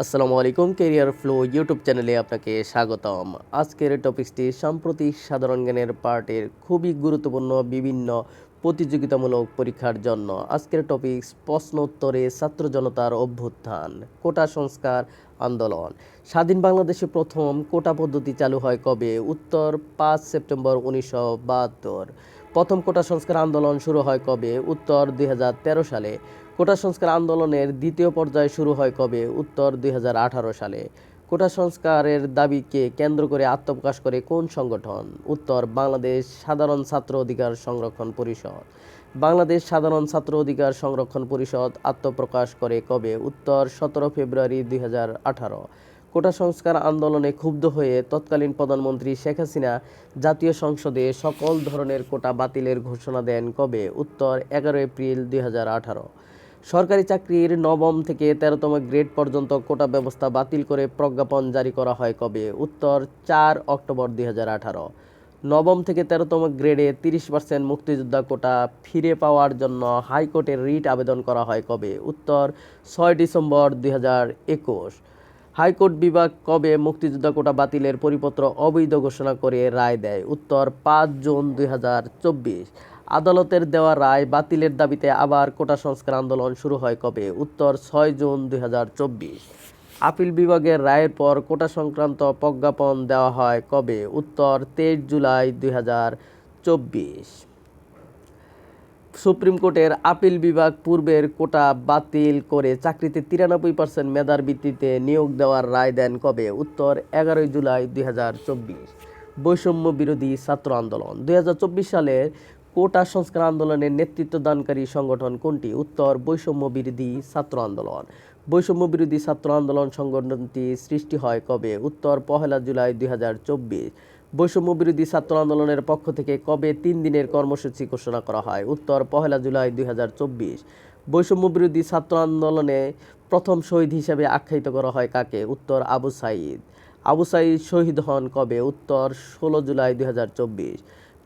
আসসালামু আলাইকুম, career flow YouTube চ্যানেলে আপনাকে স্বাগতম। আজকের টপিকসটি সাম্প্রতিক সাধারণ জ্ঞানের পার্টের খুবই গুরুত্বপূর্ণ বিভিন্ন প্রতিযোগিতামূলক পরীক্ষার জন্য। আজকের টপিকস প্রশ্ন উত্তরে ছাত্র জনতার অভ্যুত্থান, কোটা সংস্কার আন্দোলন। স্বাধীন বাংলাদেশে প্রথম কোটা পদ্ধতি চালু হয় কবে? উত্তর 5 সেপ্টেম্বর 1972। প্রথম কোটা সংস্কার আন্দোলন শুরু হয় কবে? উত্তর 2013 সালে। কোটা সংস্কার আন্দোলনের দ্বিতীয় পর্যায় শুরু হয় কবে? উত্তর 2018 সালে। কোটা সংস্কারের দাবিকে কেন্দ্র করে আত্মপ্রকাশ করে কোন সংগঠন? উত্তর বাংলাদেশ সাধারণ ছাত্র অধিকার সংরক্ষণ পরিষদ। বাংলাদেশ সাধারণ ছাত্র অধিকার সংরক্ষণ পরিষদ আত্মপ্রকাশ করে কবে? উত্তর 17 ফেব্রুয়ারি 2018। কোটা সংস্কার আন্দোলনে ক্ষুব্ধ হয়ে তৎকালীন প্রধানমন্ত্রী শেখ হাসিনা জাতীয় সংসদে সকল ধরনের কোটা বাতিলের ঘোষণা দেন কবে? উত্তর 11 এপ্রিল 2018। সরকারি চাকরির নবম থেকে 13তম গ্রেড পর্যন্ত কোটা ব্যবস্থা বাতিল করে প্রজ্ঞাপন জারি করা হয় কবে? উত্তর 4 অক্টোবর 2018। নবম থেকে 13তম গ্রেডে 30% মুক্তিযোদ্ধা কোটা ফিরে পাওয়ার জন্য হাইকোর্টে রিট আবেদন করা হয় কবে? উত্তর 6 ডিসেম্বর 2021। হাইকোর্ট বিভাগ কবে মুক্তিযোদ্ধা কোটা বাতিলের পরিপত্র অবৈধ ঘোষণা করে রায় দেয়? উত্তর 5 জুন 2024। আদালতের দেওয়া রায় বাতিলের দাবিতে আবার কোটা সংস্কার আন্দোলন শুরু হয় কবে? উত্তর 6 জুন 2024। আপিল বিভাগের রায়ের পর কোটা সংক্রান্ত প্রজ্ঞাপন দেওয়া হয় কবে? উত্তর 23 জুলাই 2024। সুপ্রিম কোর্টের আপিল বিভাগ পূর্বের কোটা বাতিল করে চাকরিতে 93% মেধার ভিত্তিতে নিয়োগ দেওয়ার রায় দেন কবে? উত্তর 11 জুলাই 2024। বৈষম্য বিরোধী ছাত্র আন্দোলন 2024 সালের কোটা সংস্কার আন্দোলনের নেতৃত্বদানকারী সংগঠন কোনটি? উত্তর বৈষম্য বিরোধী ছাত্র আন্দোলন। বৈষম্য বিরোধী ছাত্র আন্দোলন সংগঠনটি সৃষ্টি হয় কবে? উত্তর 1 জুলাই 2024। বৈষম্য বিরোধী ছাত্র আন্দোলনের পক্ষ থেকে কবে 3 দিনের কর্মসূচি ঘোষণা করা হয়? উত্তর 1 জুলাই 2024। বৈষম্য বিরোধী ছাত্র আন্দোলনে প্রথম শহীদ হিসেবে আখ্যায়িত করা হয় কাকে? উত্তর আবু সাঈদ। আবু সাঈদ শহীদ হন কবে? উত্তর 16 জুলাই 2024।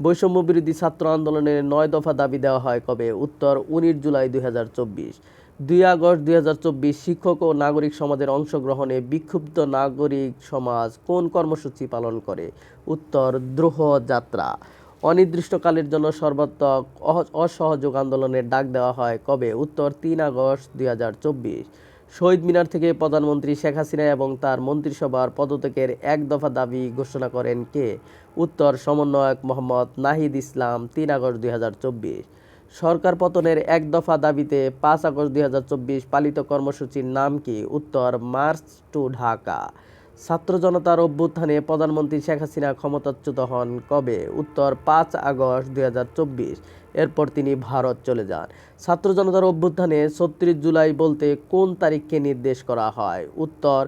বৈষম্য বিরোধী ছাত্র আন্দোলনের 9 দফা দাবি দেওয়া হয় কবে? উত্তর 19 জুলাই 2024। 2 আগস্ট 2024 শিক্ষক ও নাগরিক সমাজের অংশগ্রহণে বিক্ষুব্ধ নাগরিক সমাজ কোন কর্মসূচি পালন করে? উত্তর দ্রোহ যাত্রা। অনির্দিষ্টকালের জন্য সর্বাত্মক অসহযোগ আন্দোলনের ডাক দেওয়া হয় কবে? উত্তর 3 আগস্ট 2024। শহীদ মিনার থেকে প্রধানমন্ত্রী শেখ হাসিনা এবং তার মন্ত্রিসভার পদত্যাগের 1 দফা দাবি ঘোষণা করেন কে? উত্তর সমন্বয়ক মোহাম্মদ নাহিদ ইসলাম 3 আগস্ট 2024। সরকার পতনের 1 দফা দাবিতে 5 আগস্ট 2024 পালিত কর্মসূচির নাম কি? উত্তর মার্চ টু ঢাকা। ছাত্র জনতার অভ্যুত্থানে প্রধানমন্ত্রী শেখ হাসিনা ক্ষমতাচ্যুত হন কবে? উত্তর 5 আগস্ট 2024। এরপর তিনি ভারত চলে যান। ছাত্র জনতার অভ্যুত্থানে 36 জুলাই বলতে কোন তারিখকে নির্দেশ করা হয়? উত্তর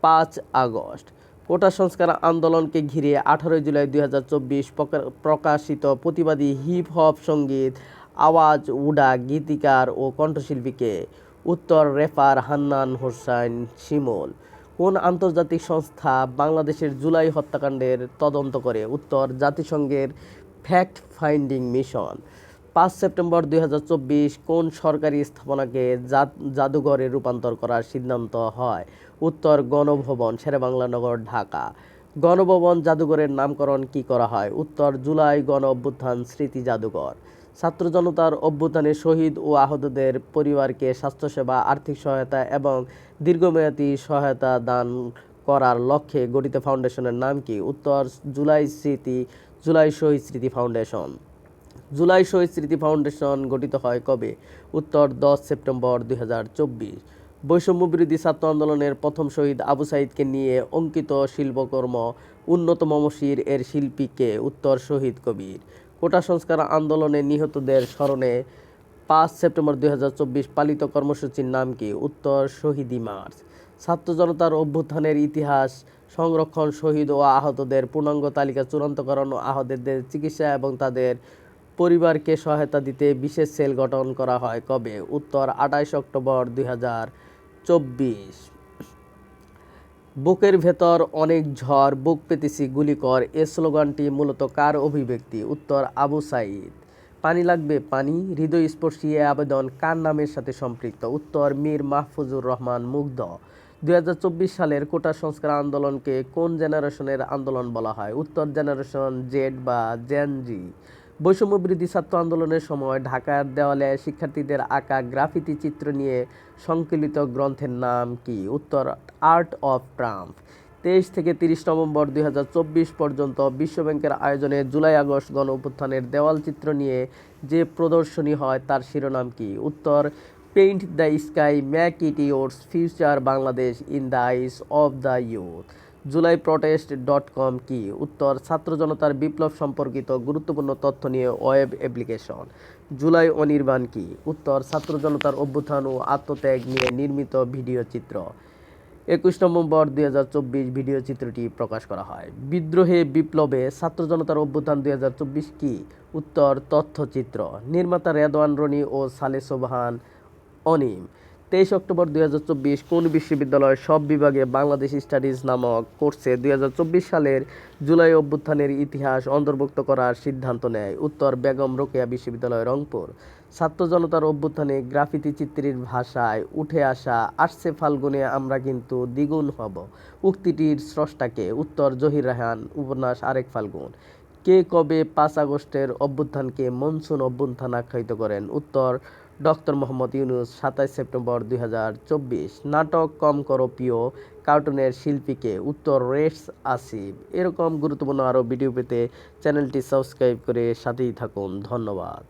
5 আগস্ট। কোটা সংস্কার আন্দোলনকে ঘিরে 18 জুলাই 2024 প্রকাশিত প্রতিবাদী হিপ হপ সঙ্গীত আওয়াজ উডা গীতিকার ও কণ্ঠশিল্পীকে? উত্তর রেপার হান্নান হোসাইন শিমুল। কোন আন্তর্জাতিক সংস্থা বাংলাদেশের জুলাই হত্যাকাণ্ডের তদন্ত করে? উত্তর জাতিসংঘের ফ্যাক্ট ফাইন্ডিং মিশন। 5 সেপ্টেম্বর 2024 কোন সরকারি স্থাপনাকে জাদুঘরে রূপান্তর করার সিদ্ধান্ত হয়? উত্তর গণভবন, শেরেবাংলা নগর, ঢাকা। গণভবন জাদুঘরের নামকরণ কি করা হয়? উত্তর জুলাই গণ অভ্যুত্থান স্মৃতি জাদুঘর। ছাত্র জনতার অভ্যুত্থানে শহীদ ও আহতদের পরিবারকে স্বাস্থ্যসেবা, আর্থিক সহায়তা এবং দীর্ঘমেয়াদী সহায়তা দান করার লক্ষ্যে গঠিত ফাউন্ডেশনের নাম কি? উত্তর জুলাই শহীদ স্মৃতি ফাউন্ডেশন। জুলাই শহীদ স্মৃতি ফাউন্ডেশন গঠিত হয় কবে? উত্তর 10 সেপ্টেম্বর 2024। বৈষম্য বিরোধী ছাত্র আন্দোলনের প্রথম শহীদ আবু সাঈদকে নিয়ে অঙ্কিত শিল্পকর্ম উন্নত মমশির এর শিল্পী কে? উত্তর শহীদ কবির। কোটা সংস্কার আন্দোলনে নিহতদের স্মরণে 5 সেপ্টেম্বর 2024 পালিত কর্মসূচির নাম কি? উত্তর শহীদি মার্চ। ছাত্র জনতার অভ্যুত্থানের ইতিহাস সংরক্ষণ, শহীদ ও আহতদের পূর্ণাঙ্গ তালিকা চূড়ান্তকরণ ও আহতদের চিকিৎসা এবং তাদের পরিবারকে সহায়তা দিতে বিশেষ সেল গঠন করা হয় কবে? উত্তর 28 অক্টোবর 2024। বুকের ভেতর অনেক ঝড়, বুক পেতেছি গুলি কর, এ স্লোগানটি মূলত কার অভিব্যক্তি? উত্তর আবু সাঈদ। পানি লাগবে পানি, হৃদয়স্পর্শী এ আবেদন কার নামের সাথে সম্পৃক্ত? উত্তর মীর মাহফুজুর রহমান মুগ্ধ। 2024 সালের কোটা সংস্কার আন্দোলনকে কোন জেনারেশনের আন্দোলন বলা হয়? উত্তর জেনারেশন জেড বা জেন জি। বৈষম্য বিরোধী ছাত্র আন্দোলনের সময় ঢাকার দেওয়ালে শিক্ষার্থীদের আঁকা গ্রাফিতি চিত্র নিয়ে সংকলিত গ্রন্থের নাম কি? উত্তর আর্ট অফ ট্রাম্প। 23 থেকে 30 নভেম্বর 2024 পর্যন্ত বিশ্বব্যাংকের আয়োজনে জুলাই আগস্ট গণ অভ্যুত্থানের দেওয়াল চিত্র নিয়ে যে প্রদর্শনী হয় তার শিরোনাম কি? উত্তর paint the sky make it yours future Bangladesh in the eyes of the youth. July protest .com কি? উত্তর ছাত্র জনতার বিপ্লব সম্পর্কিত গুরুত্বপূর্ণ তথ্য নিয়ে ওয়েব অ্যাপ্লিকেশন। জুলাই অনির্বাণ কি? উত্তর ছাত্র জনতার অভ্যুত্থান ও আত্মত্যাগ নিয়ে নির্মিত ভিডিও চিত্র। 21 নভেম্বর 2024 ভিডিও চিত্রটি প্রকাশ করা হয়। বিদ্রোহে বিপ্লবে ছাত্র জনতার অভ্যুত্থান 2024 কি? উত্তর তথ্যচিত্র। নির্মাতা রেদওয়ান রনি ও সালে সোবহান অনিম। 23 অক্টোবর 2024 কোন বিশ্ববিদ্যালয় সব বিভাগে বাংলাদেশ স্টাডিজ নামক কোর্সে 2024 সালের জুলাই অভ্যুত্থানের ইতিহাস অন্তর্ভুক্ত করার সিদ্ধান্ত নেয়? উত্তর বেগম রোকেয়া বিশ্ববিদ্যালয় রংপুর। ছাত্র জনতার অভ্যুত্থানে গ্রাফিতি চিত্রের ভাষায় উঠে আসছে ফাল্গুনে আমরা কিন্তু দ্বিগুণ হব উক্তিটির স্রষ্টাকে? উত্তর জহির রায়হান। উপন্যাস আরেক ফাল্গুন। কে কবে 5 আগস্টের অভ্যুত্থানকে মনসুন অভ্যুত্থান আখ্যায়িত করেন? উত্তর ডক্টর মোহাম্মদ ইউনূস 27 সেপ্টেম্বর 2024। নাটক কম করো প্রিয় কার্টুনের শিল্পীকে? উত্তর রেটস আসিফ। এরকম গুরুত্বপূর্ণ আরও ভিডিও পেতে চ্যানেলটি সাবস্ক্রাইব করে সাথেই থাকুন। ধন্যবাদ।